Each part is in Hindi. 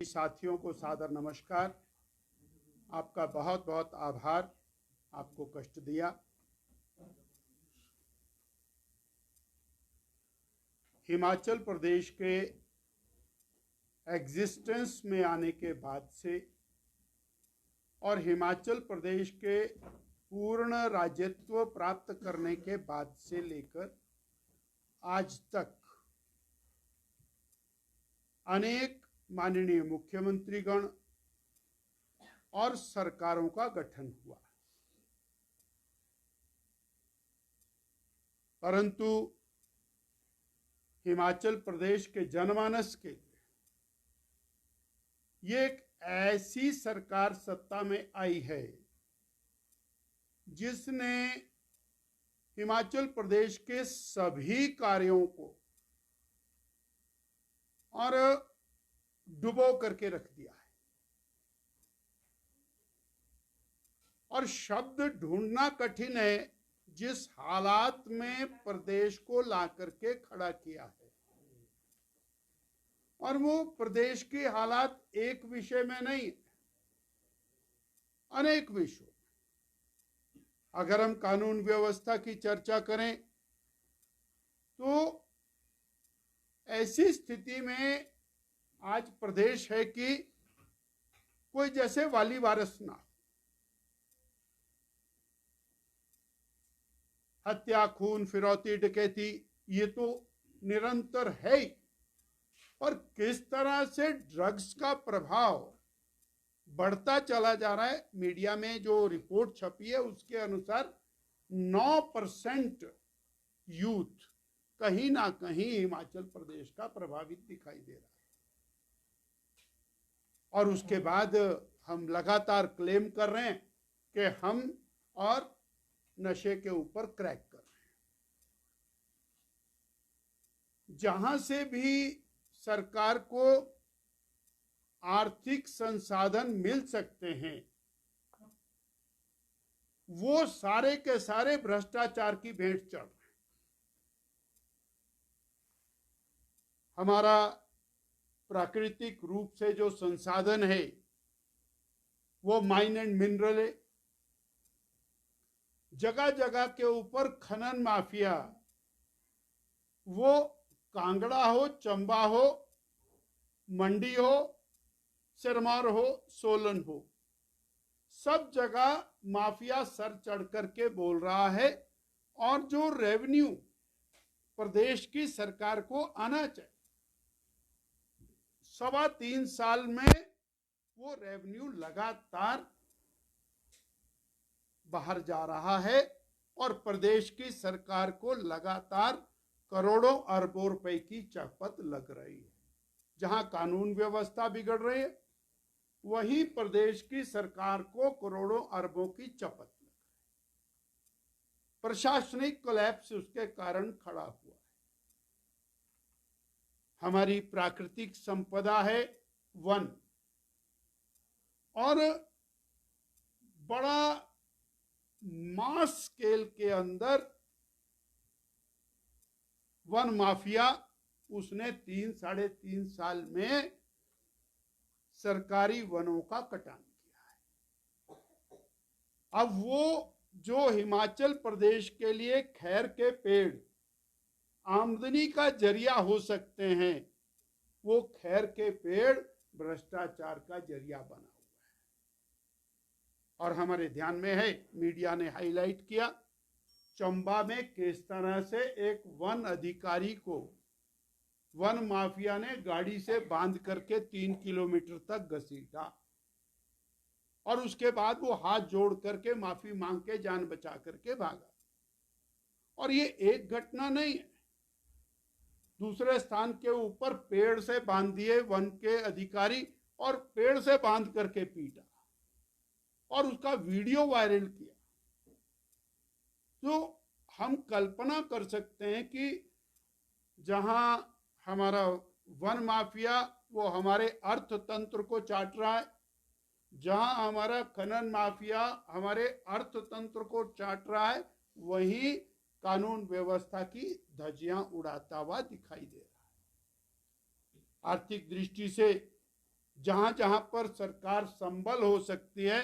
साथियों को सादर नमस्कार। आपका बहुत बहुत आभार, आपको कष्ट दिया। हिमाचल प्रदेश के एग्जिस्टेंस में आने के बाद से और हिमाचल प्रदेश के पूर्ण राज्यत्व प्राप्त करने के बाद से लेकर आज तक अनेक माननीय मुख्यमंत्रीगण और सरकारों का गठन हुआ, परंतु हिमाचल प्रदेश के जनमानस के लिए ये एक ऐसी सरकार सत्ता में आई है जिसने हिमाचल प्रदेश के सभी कार्यों को और डुबो करके रख दिया है। और शब्द ढूंढना कठिन है जिस हालात में प्रदेश को ला करके खड़ा किया है। और वो प्रदेश के हालात एक विषय में नहीं, अनेक विषयों। अगर हम कानून व्यवस्था की चर्चा करें तो ऐसी स्थिति में आज प्रदेश है कि कोई जैसे वाली वारस ना। हत्या, खून, फिरौती, डकैती ये तो निरंतर है ही, और किस तरह से ड्रग्स का प्रभाव बढ़ता चला जा रहा है। मीडिया में जो रिपोर्ट छपी है उसके अनुसार 9% यूथ कहीं ना कहीं हिमाचल प्रदेश का प्रभावित दिखाई दे रहा है। और उसके बाद हम लगातार क्लेम कर रहे हैं कि हम और नशे के ऊपर क्रैक कर रहे हैं। जहां से भी सरकार को आर्थिक संसाधन मिल सकते हैं वो सारे के सारे भ्रष्टाचार की भेंट चढ़ रहे हैं। हमारा प्राकृतिक रूप से जो संसाधन है वो माइन एंड मिनरल है। जगह जगह के ऊपर खनन माफिया, वो कांगड़ा हो, चंबा हो, मंडी हो, सिरमौर हो, सोलन हो, सब जगह माफिया सर चढ़ करके बोल रहा है। और जो रेवेन्यू प्रदेश की सरकार को आना चाहिए, 3.25 साल में वो रेवेन्यू लगातार बाहर जा रहा है और प्रदेश की सरकार को लगातार करोड़ों अरबों रुपए की चपत लग रही है। जहां कानून व्यवस्था बिगड़ रही है वहीं प्रदेश की सरकार को करोड़ों अरबों की चपत लग रही है। प्रशासनिक कोलैप्स उसके कारण खड़ा हुआ है। हमारी प्राकृतिक संपदा है वन, और बड़ा मास स्केल के अंदर वन माफिया उसने 3-3.5 साल में सरकारी वनों का कटान किया है। अब वो जो हिमाचल प्रदेश के लिए खैर के पेड़ आमदनी का जरिया हो सकते हैं, वो खैर के पेड़ भ्रष्टाचार का जरिया बना हुआ है। और हमारे ध्यान में है, मीडिया ने हाईलाइट किया, चंबा में किस तरह से एक वन अधिकारी को वन माफिया ने गाड़ी से बांध करके 3 किलोमीटर तक घसीटा और उसके बाद वो हाथ जोड़ करके माफी मांग के जान बचा करके भागा। और ये एक घटना नहीं है, दूसरे स्थान के ऊपर पेड़ से बांध दिए वन के अधिकारी और पेड़ से बांध करके पीटा और उसका वीडियो वायरल किया। तो हम कल्पना कर सकते हैं कि जहां हमारा वन माफिया वो हमारे अर्थतंत्र को चाट रहा है, जहां हमारा खनन माफिया हमारे अर्थतंत्र को चाट रहा है, वहीं कानून व्यवस्था की धज्जियां उड़ाता हुआ दिखाई दे रहा है। आर्थिक दृष्टि से जहां जहां पर सरकार संबल हो सकती है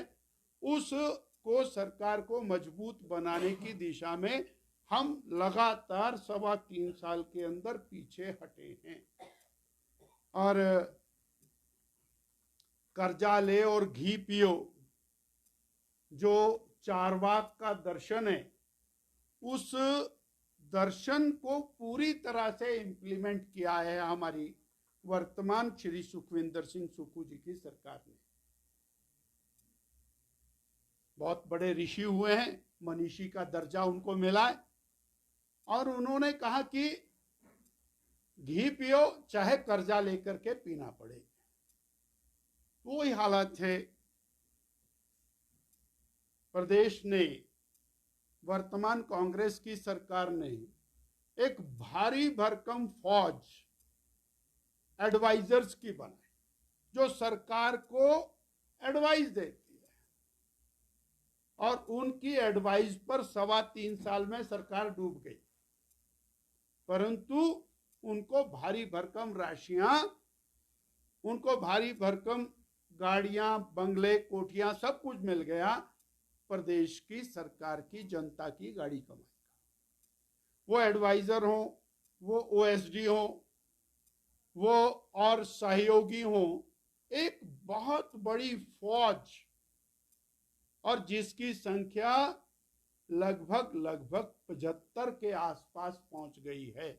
उसको सरकार को मजबूत बनाने की दिशा में हम लगातार 3.25 साल के अंदर पीछे हटे हैं। और कर्जा ले और घी पियो जो चारवाक का दर्शन है, उस दर्शन को पूरी तरह से इम्प्लीमेंट किया है हमारी वर्तमान श्री सुखविंदर सिंह सुक्खू जी की सरकार ने। बहुत बड़े ऋषि हुए हैं, मनीषी का दर्जा उनको मिला है, और उन्होंने कहा कि घी पियो चाहे कर्जा लेकर के पीना पड़े। वही हालत है। प्रदेश ने, वर्तमान कांग्रेस की सरकार ने एक भारी भरकम फौज एडवाइजर्स की बनाई जो सरकार को एडवाइस देती है, और उनकी एडवाइस पर 3.25 साल में सरकार डूब गई। परंतु उनको भारी भरकम राशियां, उनको भारी भरकम गाड़ियां, बंगले, कोठियां, सब कुछ मिल गया। प्रदेश की सरकार की, जनता की गाड़ी कमाई का, वो एडवाइजर हो, वो ओएसडी हो, वो और सहयोगी हो, एक बहुत बड़ी फौज, और जिसकी संख्या लगभग 75 के आसपास पहुंच गई है।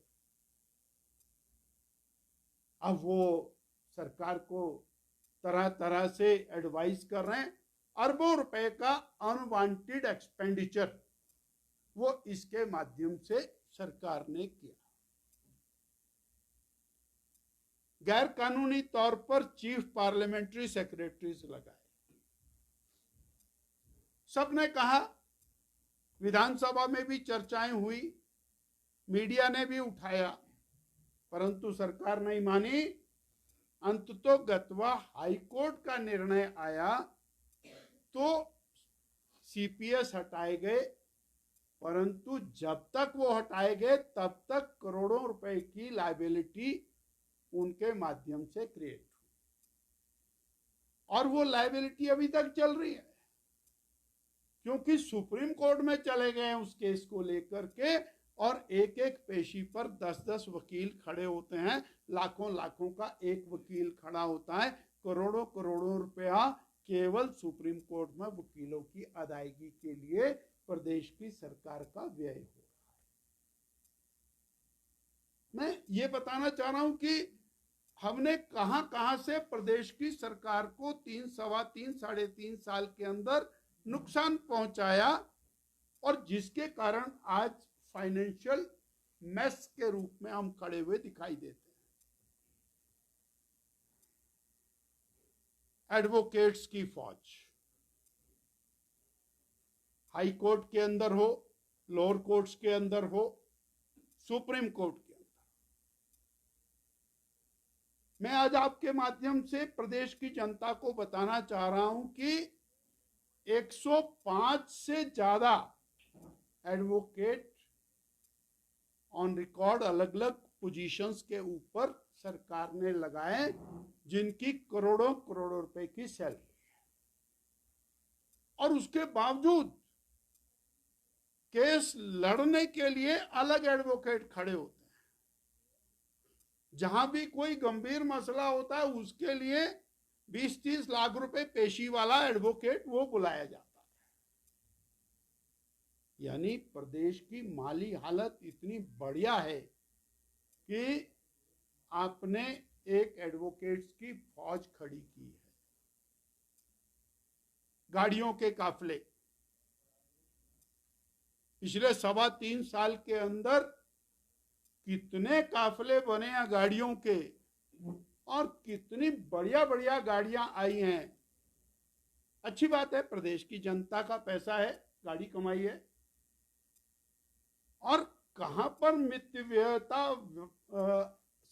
अब वो सरकार को तरह तरह से एडवाइस कर रहे हैं। अरबों रुपए का अनवांटेड एक्सपेंडिचर वो इसके माध्यम से सरकार ने किया। गैर कानूनी तौर पर चीफ पार्लियामेंट्री सेक्रेटरीज लगाए। सबने कहा, विधानसभा में भी चर्चाएं हुई, मीडिया ने भी उठाया, परंतु सरकार नहीं मानी। अंततोगत्वा हाईकोर्ट का निर्णय आया तो सीपीएस हटाए गए, परंतु जब तक वो हटाए गए तब तक करोड़ों रुपए की लायबिलिटी उनके माध्यम से क्रिएट हुई, और वो लायबिलिटी अभी तक चल रही है, क्योंकि सुप्रीम कोर्ट में चले गए उस केस को लेकर के, और एक एक पेशी पर 10-10 वकील खड़े होते हैं, लाखों लाखों का एक वकील खड़ा होता है, करोड़ों करोड़ों रुपया केवल सुप्रीम कोर्ट में वकीलों की अदायगी के लिए प्रदेश की सरकार का व्यय हो रहा है। मैं ये बताना चाह रहा हूं कि हमने कहां कहां से प्रदेश की सरकार को 3.25-3.5 साल के अंदर नुकसान पहुंचाया, और जिसके कारण आज फाइनेंशियल मेस के रूप में हम खड़े हुए दिखाई देते हैं। एडवोकेट्स की फौज, हाई कोर्ट के अंदर हो, लोअर कोर्ट्स के अंदर हो, सुप्रीम कोर्ट के अंदर। मैं आज आपके माध्यम से प्रदेश की जनता को बताना चाह रहा हूं कि 105 से ज्यादा एडवोकेट ऑन रिकॉर्ड अलग अलग पोजीशंस के ऊपर सरकार ने लगाए, जिनकी करोड़ों करोड़ों रुपए की सैलरी है, और उसके बावजूद केस लड़ने के लिए अलग एडवोकेट खड़े होते हैं। जहां भी कोई गंभीर मसला होता है उसके लिए 20-30 लाख रुपए पेशी वाला एडवोकेट वो बुलाया जाता है। यानी प्रदेश की माली हालत इतनी बढ़िया है कि आपने एक एडवोकेट्स की फौज खड़ी की है। गाड़ियों के काफले, पिछले 3.25 साल के अंदर कितने काफले बने हैं गाड़ियों के, और कितनी बढ़िया बढ़िया गाड़ियां आई हैं। अच्छी बात है, प्रदेश की जनता का पैसा है, गाड़ी कमाई है, और कहां पर मितव्ययता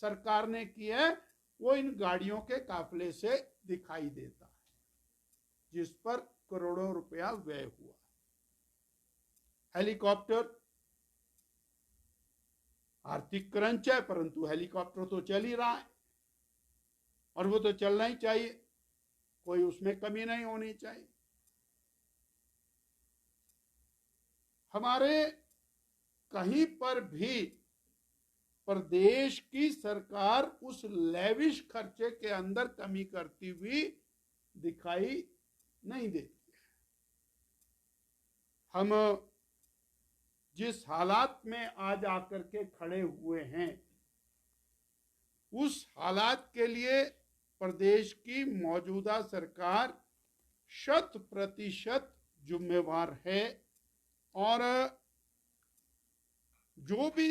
सरकार ने की है वो इन गाड़ियों के काफले से दिखाई देता है, जिस पर करोड़ों रुपया व्यय हुआ। हेलीकॉप्टर, आर्थिक क्रंच है, परंतु हेलीकॉप्टर तो चल ही रहा है। और वो तो चलना ही चाहिए, कोई उसमें कमी नहीं होनी चाहिए। हमारे कहीं पर भी प्रदेश की सरकार उस लेविश खर्चे के अंदर कमी करती हुई दिखाई नहीं देती। हम जिस हालात में आज आकर के खड़े हुए हैं, उस हालात के लिए प्रदेश की मौजूदा सरकार 100% जिम्मेवार है। और जो भी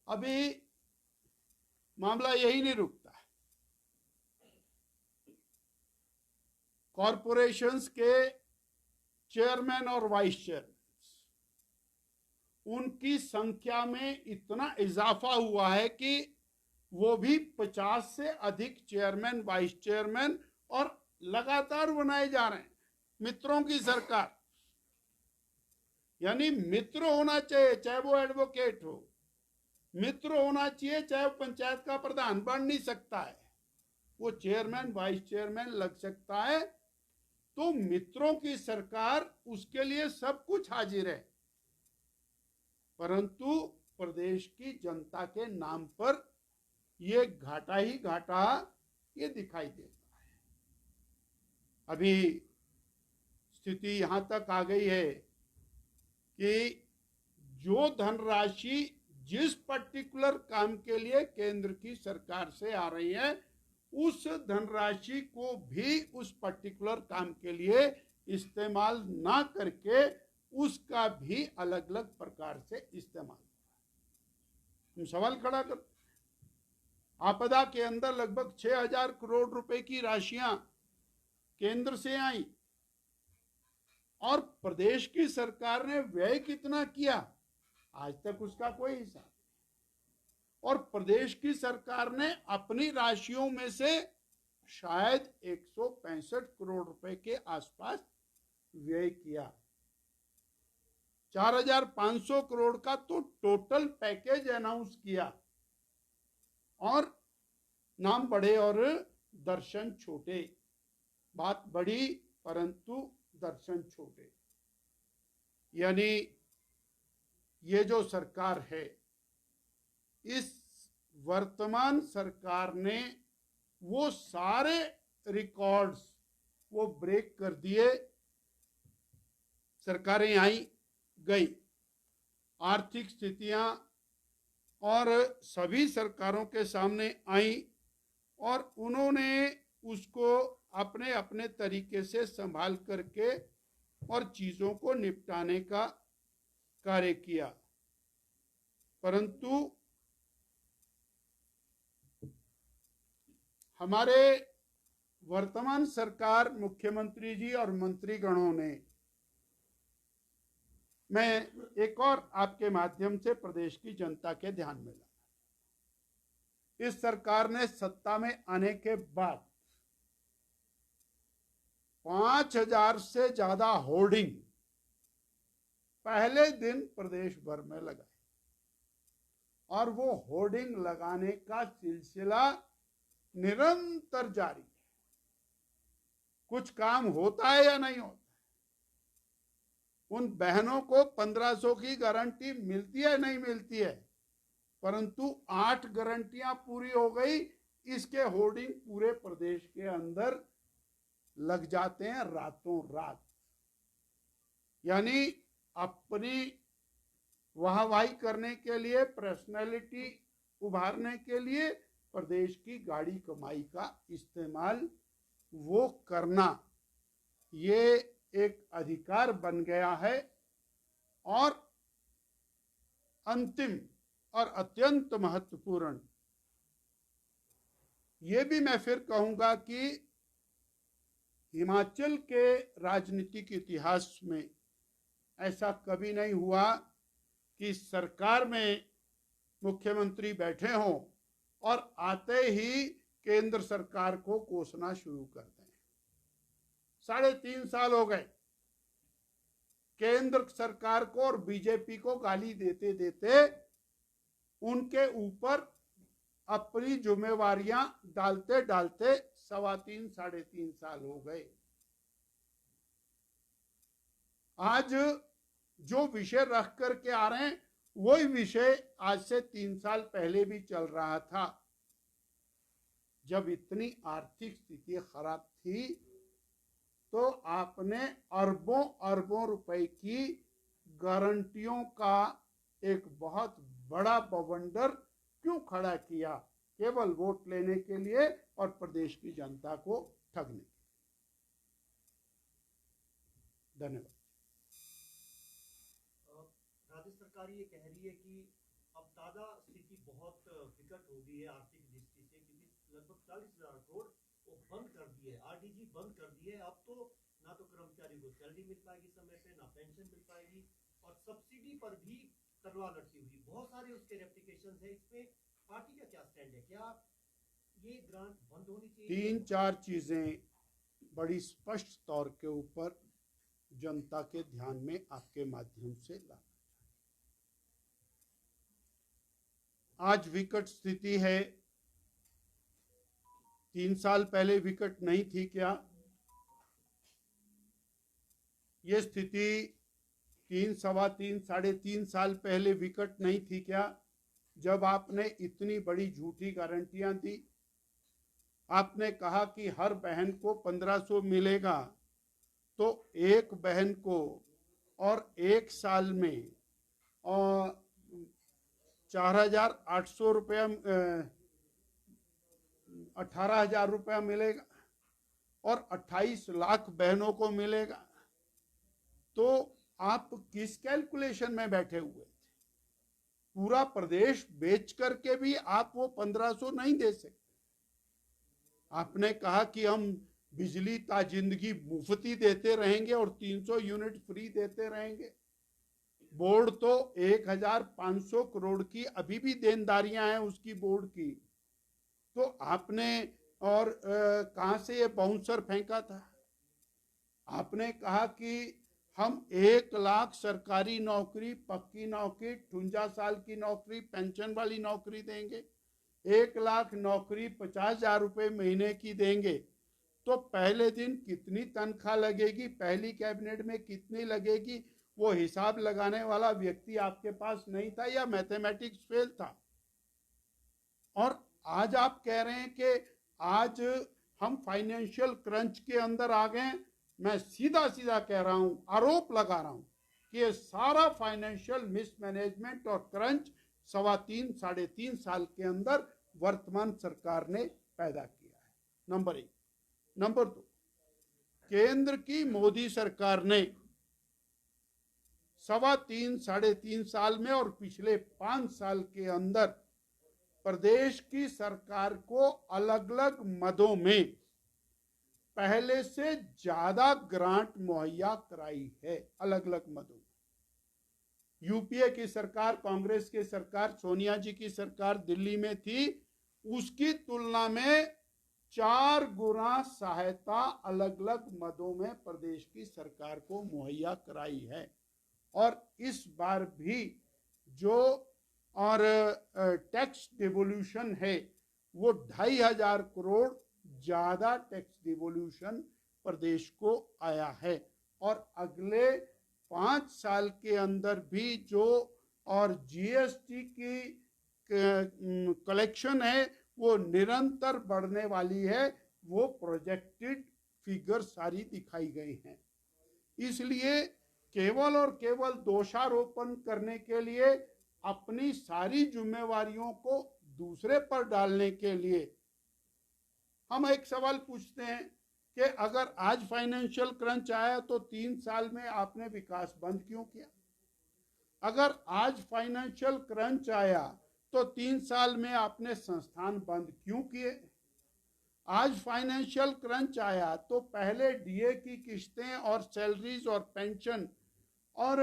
अभी मामला यही नहीं रुकता है। कॉरपोरेशंस के चेयरमैन और वाइस चेयरमैन, उनकी संख्या में इतना इजाफा हुआ है कि वो भी 50 से अधिक चेयरमैन, वाइस चेयरमैन और लगातार बनाए जा रहे हैं। मित्रों की सरकार, यानी मित्र होना चाहिए, चाहे वो एडवोकेट हो, मित्र होना चाहिए, चाहे वो पंचायत का प्रधान बन नहीं सकता है, वो चेयरमैन वाइस चेयरमैन लग सकता है। तो मित्रों की सरकार, उसके लिए सब कुछ हाजिर है, परंतु प्रदेश की जनता के नाम पर ये घाटा ही घाटा ये दिखाई देता है। अभी स्थिति यहां तक आ गई है कि जो धनराशि जिस पर्टिकुलर काम के लिए केंद्र की सरकार से आ रही है, उस धनराशि को भी उस पर्टिकुलर काम के लिए इस्तेमाल ना करके उसका भी अलग अलग प्रकार से इस्तेमाल। हम सवाल खड़ा करते, आपदा के अंदर लगभग 6000 करोड़ रुपए की राशियां केंद्र से आई और प्रदेश की सरकार ने व्यय कितना किया, आज तक उसका कोई हिसाब। और प्रदेश की सरकार ने अपनी राशियों में से शायद 165 करोड़ रुपए के आसपास व्यय किया। 4500 करोड़ का तो टोटल पैकेज अनाउंस किया, और नाम बड़े और दर्शन छोटे। बात बड़ी परंतु दर्शन छोटे। यानी ये जो सरकार है, इस वर्तमान सरकार ने वो सारे रिकॉर्ड्स वो ब्रेक कर दिए। सरकारें आई गई, आर्थिक स्थितियां और सभी सरकारों के सामने आई, और उन्होंने उसको अपने अपने तरीके से संभाल करके और चीजों को निपटाने का कार्य किया। परंतु हमारे वर्तमान सरकार, मुख्यमंत्री जी और मंत्रीगणों ने, मैं एक और आपके माध्यम से प्रदेश की जनता के ध्यान में लाना, इस सरकार ने सत्ता में आने के बाद 5000 से ज्यादा होर्डिंग पहले दिन प्रदेश भर में लगाए, और वो होर्डिंग लगाने का सिलसिला निरंतर जारी है। कुछ काम होता है या नहीं होता? उन बहनों को 1500 की गारंटी मिलती है, नहीं मिलती है, परंतु 8 गारंटियां पूरी हो गई, इसके होर्डिंग पूरे प्रदेश के अंदर लग जाते हैं रातों रात। यानी अपनी वाहवाही करने के लिए, पर्सनैलिटी उभारने के लिए प्रदेश की गाड़ी कमाई का इस्तेमाल वो करना, ये एक अधिकार बन गया है। और अंतिम और अत्यंत महत्वपूर्ण, ये भी मैं फिर कहूंगा कि हिमाचल के राजनीतिक इतिहास में ऐसा कभी नहीं हुआ कि सरकार में मुख्यमंत्री बैठे हों और आते ही केंद्र सरकार को कोसना शुरू कर दें। 3.5 साल हो गए केंद्र सरकार को और बीजेपी को गाली देते देते उनके ऊपर अपनी जिम्मेवारियां डालते डालते 3.5 साल हो गए। आज जो विषय रख करके आ रहे हैं वही विषय आज से 3 साल पहले भी चल रहा था, जब इतनी आर्थिक स्थिति खराब थी तो आपने अरबों अरबों रुपए की गारंटियों का एक बहुत बड़ा बवंडर क्यों खड़ा किया? केवल वोट लेने के लिए और प्रदेश की जनता को ठगने के लिए। धन्यवाद। राज्य सरकार ये कह रही है कि अब दादा स्थिति बहुत विकट हो गई है आर्थिक दृष्टि से, क्योंकि लगभग 40,000 करोड़ वो बंद कर दिए, आरडीजी बंद कर दिए। अब तो ना तो कर्मचारी को सैलरी मिल पाएगी समय पे, ना पेंशन मिल पाएगी, और सब्सिडी पर भी तलवार लटकी हुई। बहुत सारे उसके रेप्लिकेशन है। इसमें पार्टी का क्या स्टैंड है? क्या ये ग्रांट बंद होनी चाहिए? 3-4 चीजें बड़ी स्पष्ट तौर के ऊपर जनता के ध्यान में आपके माध्यम से लाना चाहिए। आज विकट स्थिति है, 3 साल पहले विकट नहीं थी क्या? ये स्थिति 3, 3.25, 3.5 साल पहले विकट नहीं थी क्या? जब आपने इतनी बड़ी झूठी गारंटियां दी, आपने कहा कि हर बहन को 1500 मिलेगा, तो एक बहन को और एक साल में 4,800 रुपया 18,000 रुपया मिलेगा और 28 लाख बहनों को मिलेगा। तो आप किस कैलकुलेशन में बैठे हुए थे? पूरा प्रदेश बेच करके भी आप वो 1500 नहीं दे सकते। आपने कहा कि हम बिजली ताजिंदगी मुफ्ती देते रहेंगे और 300 यूनिट फ्री देते रहेंगे। बोर्ड तो 1,500 करोड़ की अभी भी देनदारियां हैं उसकी बोर्ड की। तो आपने और कहां से ये बाउंसर फेंका था? आपने कहा कि हम 1 लाख सरकारी नौकरी, पक्की नौकरी, 58 साल की नौकरी, पेंशन वाली नौकरी देंगे। 1 लाख नौकरी 50,000 रुपये महीने की देंगे। तो पहले दिन कितनी तनख्वाह लगेगी, पहली कैबिनेट में कितनी लगेगी, वो हिसाब लगाने वाला व्यक्ति आपके पास नहीं था या मैथमेटिक्स फेल था। और आज आप कह रहे हैं कि आज हम फाइनेंशियल क्रंच के अंदर आ गए। मैं सीधा सीधा कह रहा हूं, आरोप लगा रहा हूं कि ये सारा फाइनेंशियल मिसमैनेजमेंट और क्रंच 3.5 साल के अंदर वर्तमान सरकार ने पैदा किया है। नंबर 1। नंबर 2, केंद्र की मोदी सरकार ने 3.5 साल में और पिछले 5 साल के अंदर प्रदेश की सरकार को अलग अलग मदों में पहले से ज्यादा ग्रांट मुहैया कराई है। अलग अलग मदों में यूपीए की सरकार, कांग्रेस की सरकार, सोनिया जी की सरकार दिल्ली में थी, उसकी तुलना में 4 गुना सहायता अलग अलग मदों में प्रदेश की सरकार को मुहैया कराई है। और इस बार भी जो और टैक्स डिवोल्यूशन है वो 2,500 करोड़ ज्यादा टैक्स डिवोल्यूशन प्रदेश को आया है। और अगले 5 साल के अंदर भी जो और जीएसटी की कलेक्शन है वो निरंतर बढ़ने वाली है। वो प्रोजेक्टेड फिगर सारी दिखाई गई हैं। इसलिए केवल और केवल दोषारोपण करने के लिए, अपनी सारी जिम्मेवारियों को दूसरे पर डालने के लिए हम एक सवाल पूछते हैं कि अगर आज फाइनेंशियल क्रंच आया तो 3 साल में आपने विकास बंद क्यों किया? अगर आज फाइनेंशियल क्रंच आया तो 3 साल में आपने संस्थान बंद क्यों किए? आज फाइनेंशियल क्रंच आया तो पहले डीए की किस्तें और सैलरीज और पेंशन और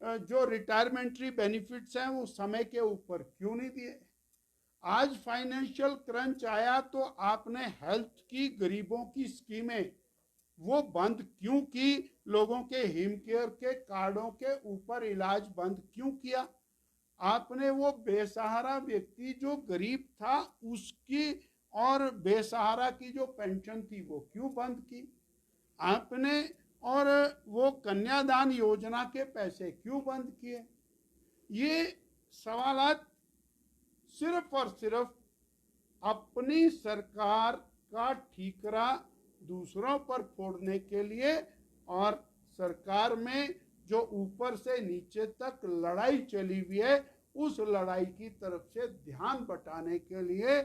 जो रिटायरमेंटरी बेनिफिट्स हैं वो समय के ऊपर क्यों नहीं दिए? आज फाइनेंशियल क्रंच आया तो आपने हेल्थ की, गरीबों की स्कीमें वो बंद क्यों की? लोगों के हिमकेयर के कार्डों के ऊपर इलाज बंद क्यों किया? आपने वो बेसहारा व्यक्ति जो गरीब था उसकी और बेसहारा की जो पेंशन थी वो क्यों बंद की? आपने और वो कन्यादान योजना के पैसे क्यों बंद किए? ये सवालात सिर्फ और सिर्फ अपनी सरकार का ठीकरा दूसरों पर फोड़ने के लिए और सरकार में जो ऊपर से नीचे तक लड़ाई चली हुई है उस लड़ाई की तरफ से ध्यान बटाने के लिए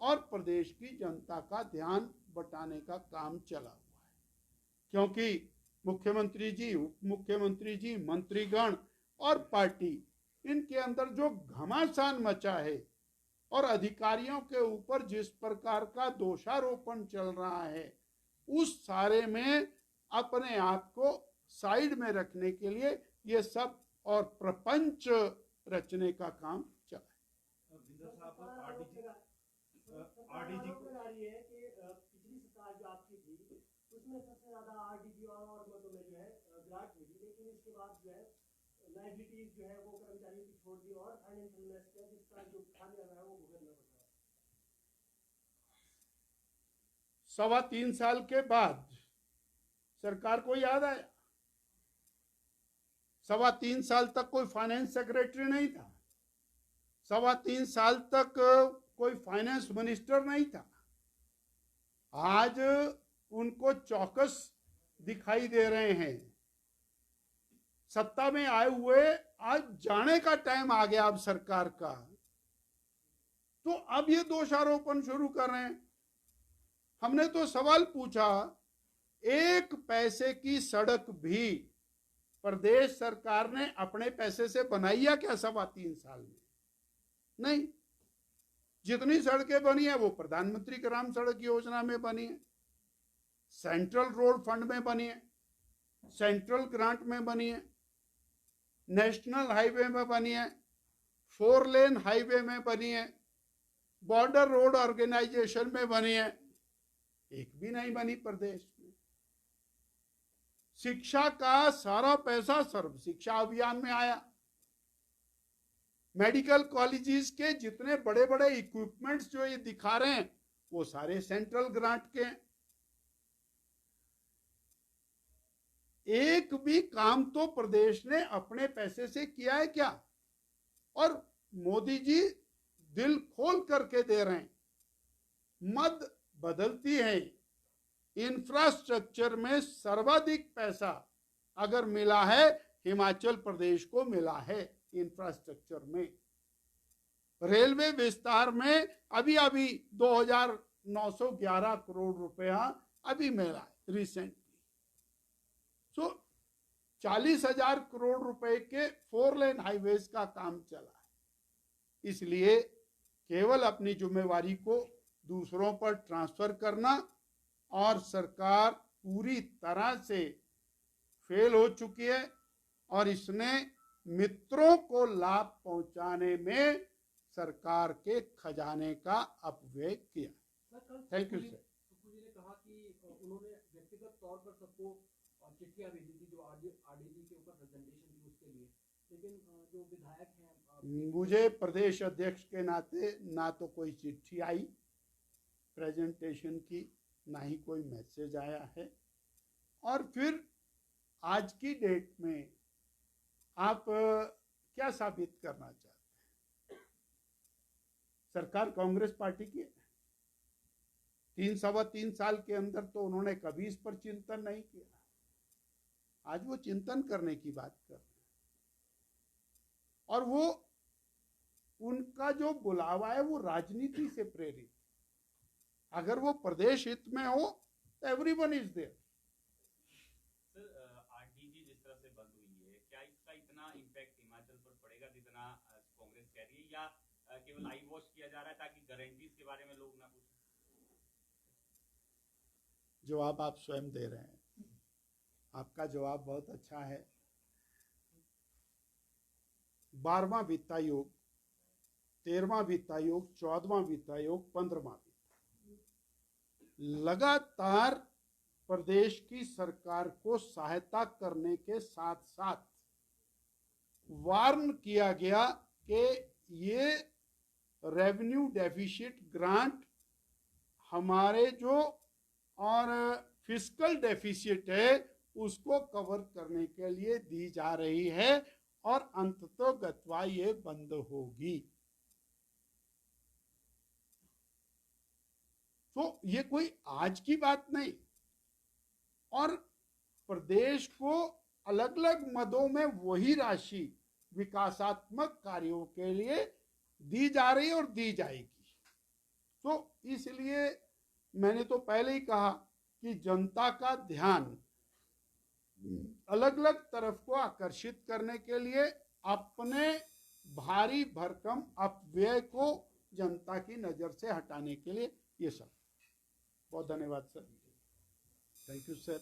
और प्रदेश की जनता का ध्यान बटाने का काम चला हुआ है। क्योंकि मुख्यमंत्री जी, उप मुख्यमंत्री जी, मंत्रीगण और पार्टी, इनके अंदर जो घमासान मचा है और अधिकारियों के ऊपर जिस प्रकार का दोषारोपण चल रहा है उस सारे में अपने आप को साइड में रखने के लिए ये सब और प्रपंच रचने का काम चला है। पिछली सरकार जो आपकी थी उसमें सबसे ज्यादा आरडीजी और मदों में जो है ग्रांट मिली, लेकिन इसके बाद जो है लाइबिलिटीज जो है वो कर्मचारियों की छोड़ दी और फाइनेंशियल मेस किया, जिसका जो खामियाजा है वो भुगतना पड़ रहा है। 3.25 साल के बाद सरकार को याद आया। 3.25 साल तक कोई फाइनेंस सेक्रेटरी नहीं था, 3.25 साल तक कोई फाइनेंस मिनिस्टर नहीं था। आज उनको चौकस दिखाई दे रहे हैं। सत्ता में आए हुए आज जाने का टाइम आ गया अब सरकार का, तो अब ये दोषारोपण शुरू कर रहे हैं। हमने तो सवाल पूछा, एक पैसे की सड़क भी प्रदेश सरकार ने अपने पैसे से बनाई है क्या 3.25 साल में? नहीं। जितनी सड़कें बनी है वो प्रधानमंत्री ग्राम सड़क योजना में बनी है, सेंट्रल रोड फंड में बनी है, सेंट्रल ग्रांट में बनी है, नेशनल हाईवे में बनी है, 4 लेन हाईवे में बनी है, बॉर्डर रोड ऑर्गेनाइजेशन में बनी है। एक भी नहीं बनी प्रदेश में। शिक्षा का सारा पैसा सर्व शिक्षा अभियान में आया। मेडिकल कॉलेजेस के जितने बड़े बड़े इक्विपमेंट्स जो ये दिखा रहे हैं वो सारे सेंट्रल ग्रांट के हैं। एक भी काम तो प्रदेश ने अपने पैसे से किया है क्या? और मोदी जी दिल खोल करके दे रहे हैं। मद बदलती है। इंफ्रास्ट्रक्चर में सर्वाधिक पैसा अगर मिला है हिमाचल प्रदेश को मिला है। इंफ्रास्ट्रक्चर में, रेलवे विस्तार में अभी 2,911 करोड़ रुपया अभी मिला है रिसेंटली। 40,000 करोड़ रुपए के 4 लेन हाईवेज का काम चला है। इसलिए केवल अपनी जिम्मेवारी को दूसरों पर ट्रांसफर करना, और सरकार पूरी तरह से फेल हो चुकी है और इसने मित्रों को लाभ पहुंचाने में सरकार के खजाने का अपव्यय किया। Thank you sir. Suppu ji ने कहा कि उन्होंने व्यक्तिगत तौर पर सबको चिट्ठियां भेजी थी जो आरडीजी के ऊपर प्रेजेंटेशन थी उसके लिए, लेकिन जो विधायक हैं, मुझे प्रदेश अध्यक्ष के नाते ना तो कोई चिट्ठी आई प्रेजेंटेशन की, ना ही कोई मैसेज आया है। और फिर आज की डेट में आप क्या साबित करना चाहते हैं? सरकार कांग्रेस पार्टी की है। 3-3.25 साल के अंदर तो उन्होंने कभी इस पर चिंतन नहीं किया। आज वो चिंतन करने की बात कर रहे हैं, और वो उनका जो बुलावा है वो राजनीति से प्रेरित। अगर वो प्रदेश हित में हो तो everyone is there. Sir, RDG जिस तरह से बंद हुई है, क्या इसका इतना इम्पैक्ट हिमाचल पर पड़ेगा जितना कांग्रेस कह रही है, या केवल आई वॉश किया जा रहा है ताकि गारंटीज के बारे में लोग ना पूछें? जवाब आप स्वयं दे रहे हैं। आपका जवाब बहुत अच्छा है। 12वां वित्त आयोग, 13वां वित्त आयोग, 14वां वित्त आयोग, 15वां वित्त लगातार प्रदेश की सरकार को सहायता करने के साथ साथ वार्न किया गया कि ये रेवेन्यू डेफिसिट ग्रांट हमारे जो और फिस्कल डेफिसिट है उसको कवर करने के लिए दी जा रही है और अंततोगत्वा ये बंद होगी। तो ये कोई आज की बात नहीं, और प्रदेश को अलग अलग मदों में वही राशि विकासात्मक कार्यों के लिए दी जा रही है और दी जाएगी। तो इसलिए मैंने तो पहले ही कहा कि जनता का ध्यान अलग अलग तरफ को आकर्षित करने के लिए अपने भारी भरकम अपव्यय को जनता की नजर से हटाने के लिए ये सब। बहुत धन्यवाद सर। Thank you sir.